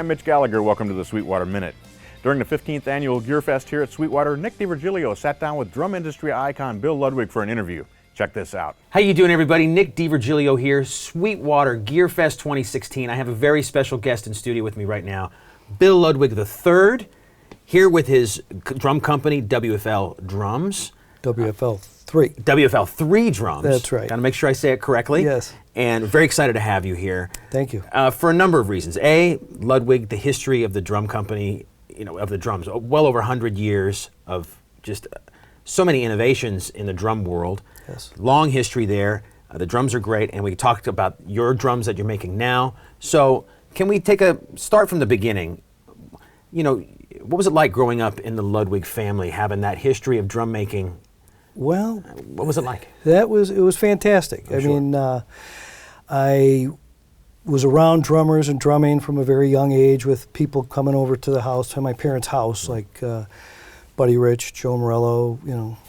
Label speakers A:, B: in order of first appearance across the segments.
A: I'm Mitch Gallagher. Welcome to the Sweetwater Minute. During the 15th annual GearFest here at Sweetwater, Nick DiVirgilio sat down with drum industry icon Bill Ludwig for an interview. Check this out.
B: How you doing, everybody? Nick DiVirgilio here, Sweetwater GearFest 2016. I have a very special guest in studio with me right now, Bill Ludwig III, here with his drum company, WFL Drums. WFL3 Drums.
C: That's right.
B: Got to make sure I say it correctly.
C: Yes.
B: And very excited to have you here.
C: Thank you.
B: For a number of reasons. A, Ludwig, the history of the drum company, of the drums, well over 100 years of just so many innovations in the drum world.
C: Yes.
B: Long history there. The drums are great, and we talked about your drums that you're making now. So can we start from the beginning? What was it like growing up in the Ludwig family, having that history of drum making?
C: Well,
B: what was it like?
C: It was fantastic. I was around drummers and drumming from a very young age, with people coming over to the house, to my parents' house, like Buddy Rich, Joe Morello,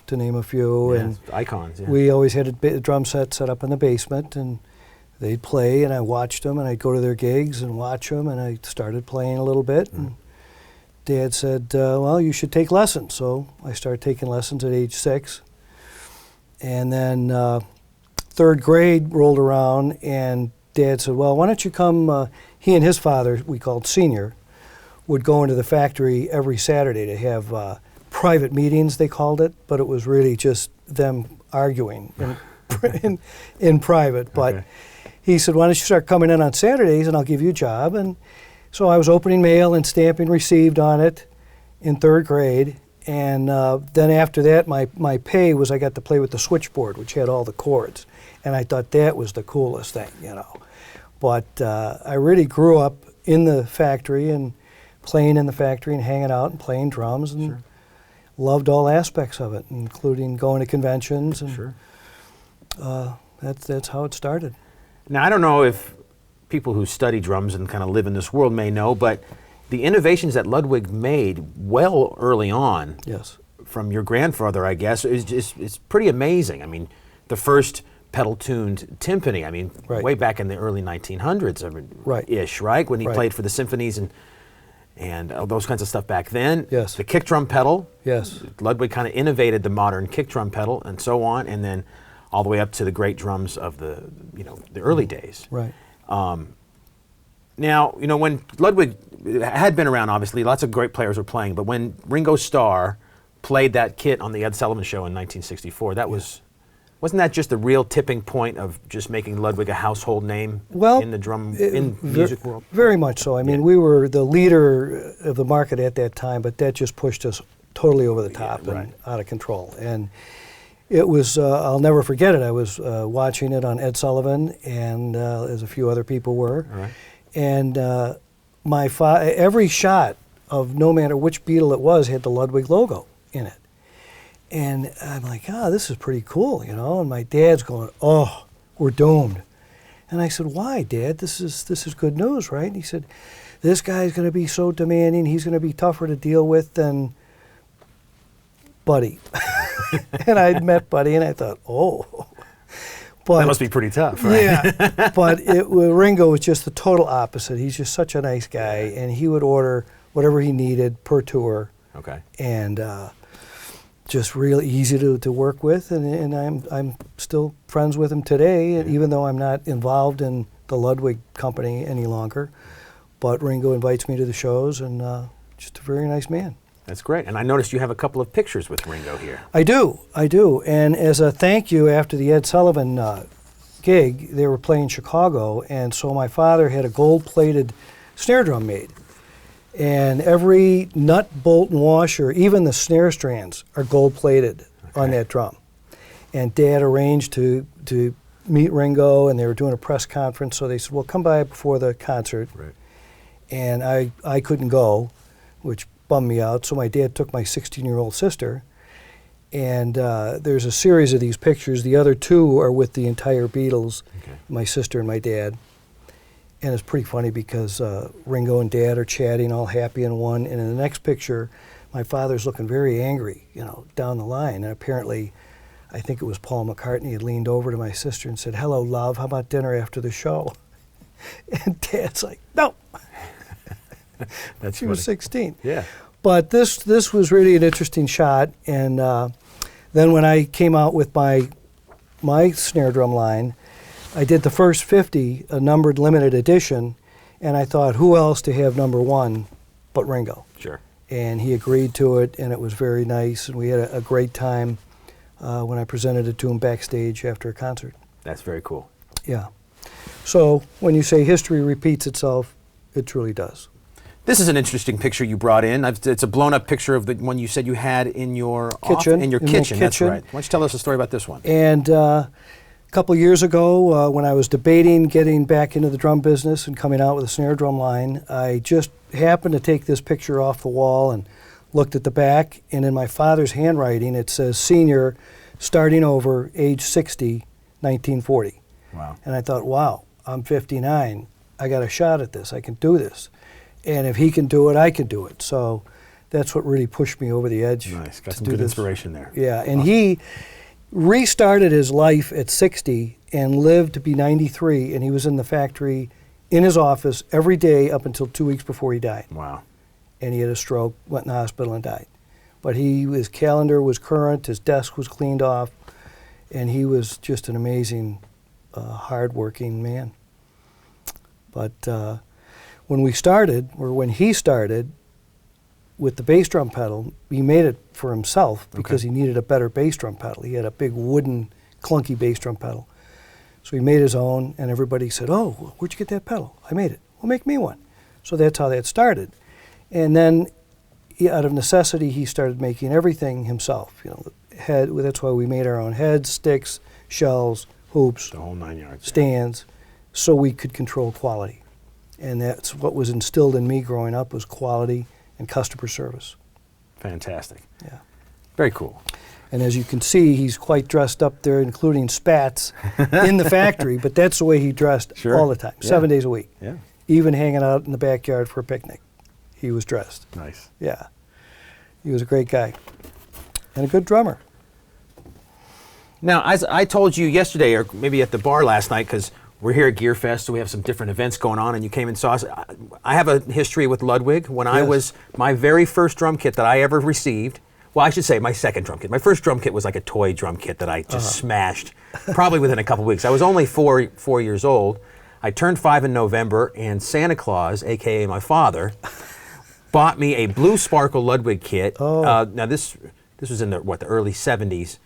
C: to name a few.
B: Yeah,
C: and
B: icons. Yeah.
C: We always had a drum set set up in the basement, and they'd play, and I watched them, and I'd go to their gigs and watch them, and I started playing a little bit. And Dad said, well, you should take lessons. So I started taking lessons at age 6. And then third grade rolled around, and Dad said, well, why don't you come, he and his father, we called Senior, would go into the factory every Saturday to have private meetings, they called it, but it was really just them arguing in private. But he said, why don't you start coming in on Saturdays, and I'll give you a job. And so I was opening mail and stamping received on it in third grade. And then after that, my pay was I got to play with the switchboard, which had all the chords. And I thought that was the coolest thing, But I really grew up in the factory and playing in the factory and hanging out and playing drums, and loved all aspects of it, including going to conventions. And that's how it started.
B: Now, I don't know if people who study drums and kind of live in this world may know, but the innovations that Ludwig made well early on,
C: yes,
B: from your grandfather, I guess, is pretty amazing. I mean, the first pedal-tuned timpani, way back in the early 1900s, ish, right? When he played for the symphonies and all those kinds of stuff back then.
C: Yes.
B: The kick drum pedal.
C: Yes.
B: Ludwig kind of innovated the modern kick drum pedal and so on, and then all the way up to the great drums of the early days.
C: Right.
B: Now, when Ludwig had been around, obviously, lots of great players were playing, but when Ringo Starr played that kit on the Ed Sullivan Show in 1964, wasn't that just the real tipping point of just making Ludwig a household name in the music world?
C: Very much so. We were the leader of the market at that time, but that just pushed us totally over the top and out of control. And it was, I'll never forget it. I was watching it on Ed Sullivan, and as a few other people were.
B: All right.
C: And every shot of no matter which Beatle it was had the Ludwig logo in it. And I'm like, this is pretty cool, And my dad's going, oh, we're doomed. And I said, why, Dad? This is good news, right? And he said, this guy's going to be so demanding. He's going to be tougher to deal with than Buddy. And I'd met Buddy, and I thought, oh. But,
B: that must be pretty tough, right?
C: Yeah, but Ringo was just the total opposite. He's just such a nice guy, and he would order whatever he needed per tour.
B: Okay.
C: And just really easy to work with, and I'm still friends with him today, even though I'm not involved in the Ludwig company any longer. But Ringo invites me to the shows, and just a very nice man.
B: That's great. And I noticed you have a couple of pictures with Ringo here.
C: I do. And as a thank you after the Ed Sullivan gig, they were playing Chicago, and so my father had a gold-plated snare drum made. And every nut, bolt, and washer, even the snare strands, are gold-plated on that drum. And Dad arranged to meet Ringo, and they were doing a press conference, so they said, well, come by before the concert.
B: Right.
C: And I couldn't go, which bummed me out, so my dad took my 16-year-old sister, and there's a series of these pictures. The other two are with the entire Beatles, my sister and my dad. And it's pretty funny because Ringo and Dad are chatting, all happy in one, and in the next picture, my father's looking very angry, down the line. And apparently, I think it was Paul McCartney had leaned over to my sister and said, hello, love, how about dinner after the show? And Dad's like, no.
B: That's
C: She was
B: funny.
C: 16.
B: Yeah.
C: But this was really an interesting shot. And then when I came out with my snare drum line, I did the first 50, a numbered limited edition, and I thought, who else to have number one but Ringo?
B: Sure.
C: And he agreed to it, and it was very nice, and we had a great time when I presented it to him backstage after a concert.
B: That's very cool.
C: Yeah. So when you say history repeats itself, it truly does.
B: This is an interesting picture you brought in. It's a blown-up picture of the one you said you had in your
C: Kitchen.
B: in your
C: In my
B: kitchen. That's
C: kitchen.
B: right. Why don't you tell us a story about this one?
C: And a couple years ago, when I was debating getting back into the drum business and coming out with a snare drum line, I just happened to take this picture off the wall and looked at the back, and in my father's handwriting, it says senior, starting over, age 60, 1940.
B: Wow.
C: And I thought, wow, I'm 59. I got a shot at this. I can do this. And if he can do it, I can do it. So that's what really pushed me over the edge.
B: Nice. Got
C: to
B: some
C: do
B: good
C: this.
B: inspiration there.
C: Yeah, and he restarted his life at 60 and lived to be 93, and he was in the factory in his office every day up until 2 weeks before he died.
B: Wow.
C: And he had a stroke, went in the hospital and died. But his calendar was current, his desk was cleaned off, and he was just an amazing, hard-working man. But when he started with the bass drum pedal, he made it for himself because he needed a better bass drum pedal. He had a big wooden, clunky bass drum pedal. So he made his own, and everybody said, oh, where'd you get that pedal? I made it. Well, make me one. So that's how that started. And then, out of necessity, he started making everything himself. You know, that's why we made our own heads, sticks, shells, hoops,
B: The whole 9 yards.
C: stands, so we could control quality. And that's what was instilled in me growing up, was quality and customer service.
B: Fantastic.
C: Yeah.
B: Very cool.
C: And as you can see, he's quite dressed up there, including spats, in the factory, but that's the way he dressed
B: Sure.
C: all the time, 7 days a week.
B: Yeah.
C: Even hanging out in the backyard for a picnic, he was dressed.
B: Nice.
C: Yeah. He was a great guy and a good drummer.
B: Now, as I told you yesterday, or maybe at the bar last night, because we're here at GearFest, so we have some different events going on, and you came and saw us. I have a history with Ludwig. When I was, my very first drum kit that I ever received, well, I should say my second drum kit. My first drum kit was like a toy drum kit that I just smashed, probably within a couple weeks. I was only four years old. I turned 5 in November, and Santa Claus, a.k.a. my father, bought me a blue sparkle Ludwig kit. Now this was in the early 70s.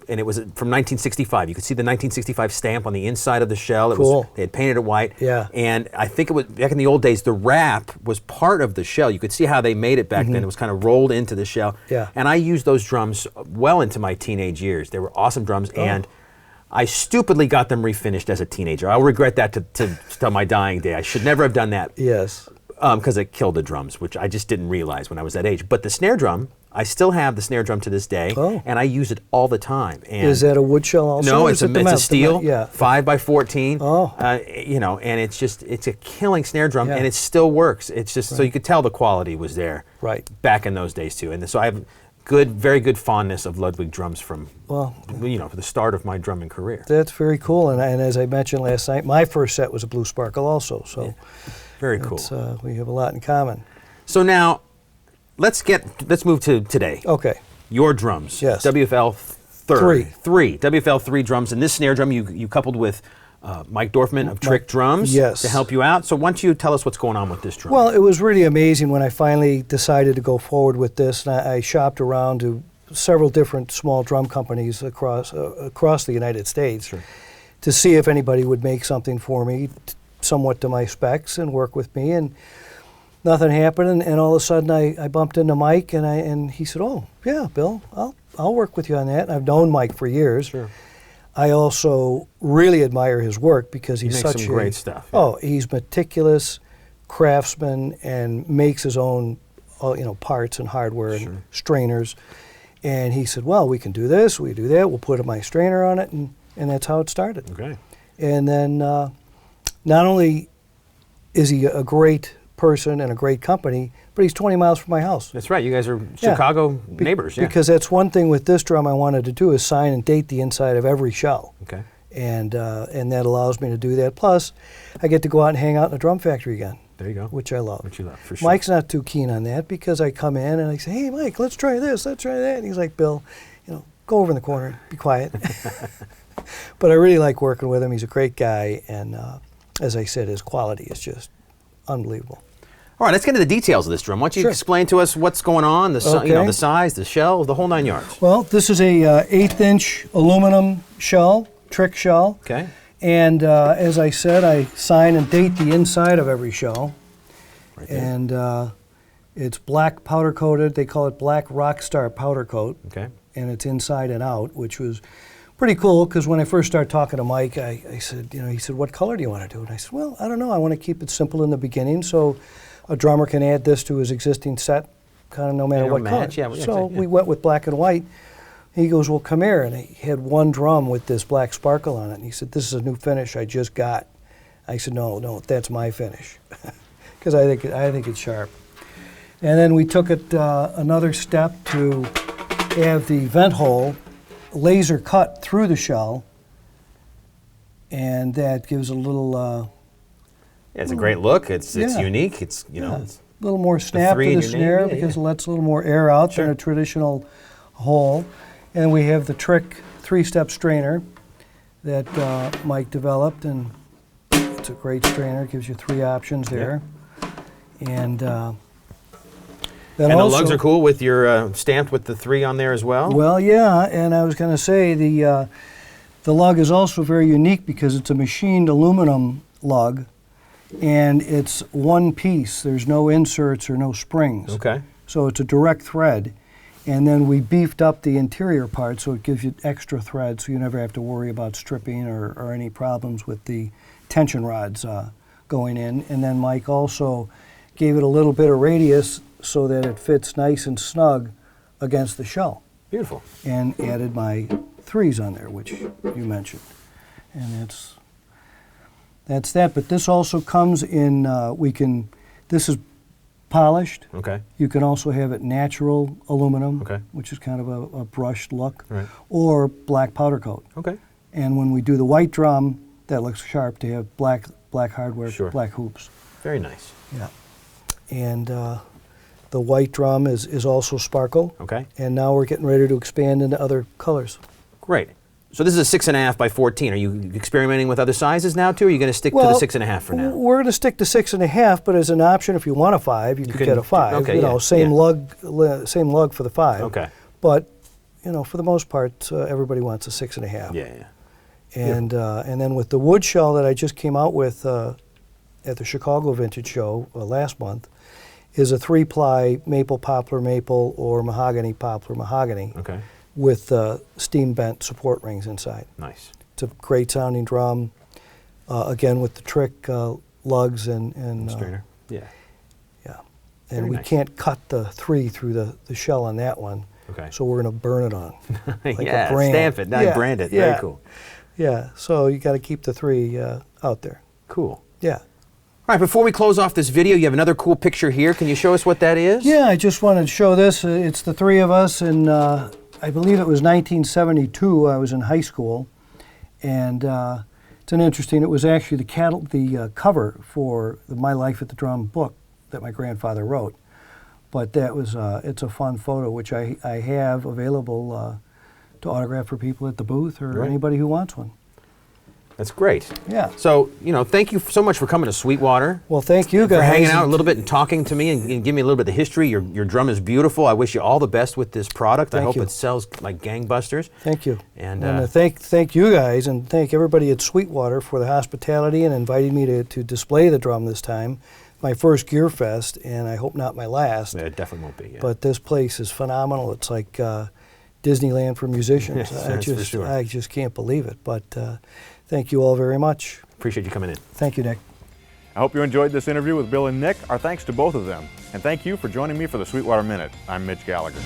B: And it was from 1965. You could see the 1965 stamp on the inside of the shell.
C: Cool.
B: They had painted it white.
C: Yeah.
B: And I think it was, back in the old days, the wrap was part of the shell. You could see how they made it back then. It was kind of rolled into the shell.
C: Yeah.
B: And I used those drums well into my teenage years. They were awesome drums, and I stupidly got them refinished as a teenager. I'll regret that to my dying day. I should never have done that.
C: Yes.
B: Because it killed the drums, which I just didn't realize when I was that age. But the snare drum, I still have the snare drum to this day, and I use it all the time. And
C: Is that a wood shell also?
B: no,
C: or
B: it's
C: is it the
B: a
C: metal?
B: steel,
C: Yeah.
B: 5x14.
C: Oh.
B: And it's a killing snare drum,
C: Yeah.
B: and it still works. It's just so you could tell the quality was there,
C: Right.
B: back in those days too. And so I have very good fondness of Ludwig drums from, the start of my drumming career.
C: That's very cool. And as I mentioned last night, my first set was a blue sparkle also. So
B: Very cool.
C: we have a lot in common.
B: So now, let's move to today.
C: Okay.
B: Your drums.
C: Yes.
B: WFL
C: Three.
B: Three. WFL 3 drums. And this snare drum you coupled with Mike Dorfman of Trick Drums
C: yes.
B: to help you out. So why don't you tell us what's going on with this drum?
C: Well, it was really amazing when I finally decided to go forward with this. And I shopped around to several different small drum companies across the United States to see if anybody would make something for me somewhat to my specs and work with me. And nothing happened, and all of a sudden I bumped into Mike, and he said, "Oh, yeah, Bill, I'll work with you on that." And I've known Mike for years.
B: Sure.
C: I also really admire his work because he's
B: He makes
C: such
B: some great stuff. Yeah.
C: Oh, he's meticulous, craftsman, and makes his own, parts and hardware and strainers. And he said, "Well, we can do this, we do that. We'll put my strainer on it," and that's how it started.
B: Okay.
C: And then not only is he a great person and a great company, but he's 20 miles from my house.
B: That's right. You guys are Chicago neighbors. Yeah.
C: Because that's one thing with this drum I wanted to do is sign and date the inside of every shell.
B: Okay.
C: And that allows me to do that. Plus, I get to go out and hang out in a drum factory again
B: There you go.
C: which I love.
B: Which you love, for sure.
C: Mike's not too keen on that because I come in and I say, hey, Mike, let's try this, let's try that. And he's like, Bill, go over in the corner, be quiet. But I really like working with him. He's a great guy, and as I said, his quality is just unbelievable.
B: All right, let's get into the details of this drum. Why don't you explain to us what's going on, the size, the shell, the whole 9 yards.
C: Well, this is a 1/8" aluminum shell, trick shell.
B: Okay.
C: And as I said, I sign and date the inside of every shell.
B: Right there.
C: And it's black powder coated. They call it black Rockstar powder coat.
B: Okay.
C: And it's inside and out, which was pretty cool because when I first started talking to Mike, I said, he said, what color do you want to do? And I said, well, I don't know. I want to keep it simple in the beginning so a drummer can add this to his existing set kind of no matter what color. So we went with black and white. He goes, well, come here. And he had one drum with this black sparkle on it. And he said, this is a new finish I just got. I said, no, that's my finish. Because I think it's sharp. And then we took it another step to have the vent hole laser cut through the shell. And that gives a little...
B: it's a great look. It's unique. It's,
C: it's a little more snap to the snare because it lets a little more air out than a traditional hole. And we have the trick 3-step strainer that Mike developed, and it's a great strainer. It gives you 3 options there. And then
B: the lugs are cool with your stamped with the 3 on there as well?
C: Well, yeah, and I was going to say the lug is also very unique because it's a machined aluminum lug, and it's one piece. There's no inserts or no springs.
B: Okay.
C: So it's a direct thread. And then we beefed up the interior part so it gives you extra thread so you never have to worry about stripping or any problems with the tension rods going in. And then Mike also gave it a little bit of radius so that it fits nice and snug against the shell. Beautiful. And added my 3s on there, which you mentioned. And that's that. But this also comes in, this is polished.
B: Okay.
C: You can also have it natural aluminum, which is kind of a brushed look, or black powder coat. Okay. And when we do the white drum, that looks sharp to have black hardware, black hoops.
B: Very nice.
C: Yeah. And the white drum is also sparkle. Okay. And now we're getting ready to expand into other colors.
B: Great. So this is a 6.5 by 14. Are you experimenting with other sizes now too, or are you going to stick to the 6.5 for now?
C: We're going to stick to 6.5, but as an option, if you want a 5, you could get a 5. Okay, same lug for the 5. Okay. But for the most part, everybody wants a 6.5. Yeah. And then with the wood shell that I just came out with at the Chicago Vintage Show last month, is a 3-ply maple poplar maple or mahogany poplar mahogany. Okay. With steam bent support rings inside. Nice. It's a great sounding drum. Again with the trick lugs and
B: strainer. Yeah.
C: And we can't cut the 3 through the shell on that one. Okay. So we're going to burn it on. Like a brand.
B: Stamp it, not brand it. Very cool.
C: Yeah. So you got to keep the 3 out there.
B: Cool.
C: Yeah.
B: All right, before we close off this video, you have another cool picture here. Can you show us what that is?
C: Yeah, I just wanted to show this. It's the 3 of us, and I believe it was 1972. I was in high school, and it's an interesting. It was actually the cover for the My Life at the Drum book that my grandfather wrote. But that was it's a fun photo which I have available to autograph for people at the booth or anybody who wants one.
B: That's great.
C: Yeah.
B: So, thank you so much for coming to Sweetwater.
C: Well, thank you guys.
B: For hanging out a little bit and talking to me and giving me a little bit of the history. Your drum is beautiful. I wish you all the best with this product. I hope it sells like gangbusters.
C: Thank you. And thank you guys and thank everybody at Sweetwater for the hospitality and inviting me to display the drum this time. My first GearFest, and I hope not my last.
B: Yeah, it definitely won't be. Yeah.
C: But this place is phenomenal. It's like Disneyland for musicians.
B: Yes,
C: I just can't believe it. But thank you all very much.
B: Appreciate you coming in.
C: Thank you, Nick.
A: I hope you enjoyed this interview with Bill and Nick. Our thanks to both of them. And thank you for joining me for the Sweetwater Minute. I'm Mitch Gallagher.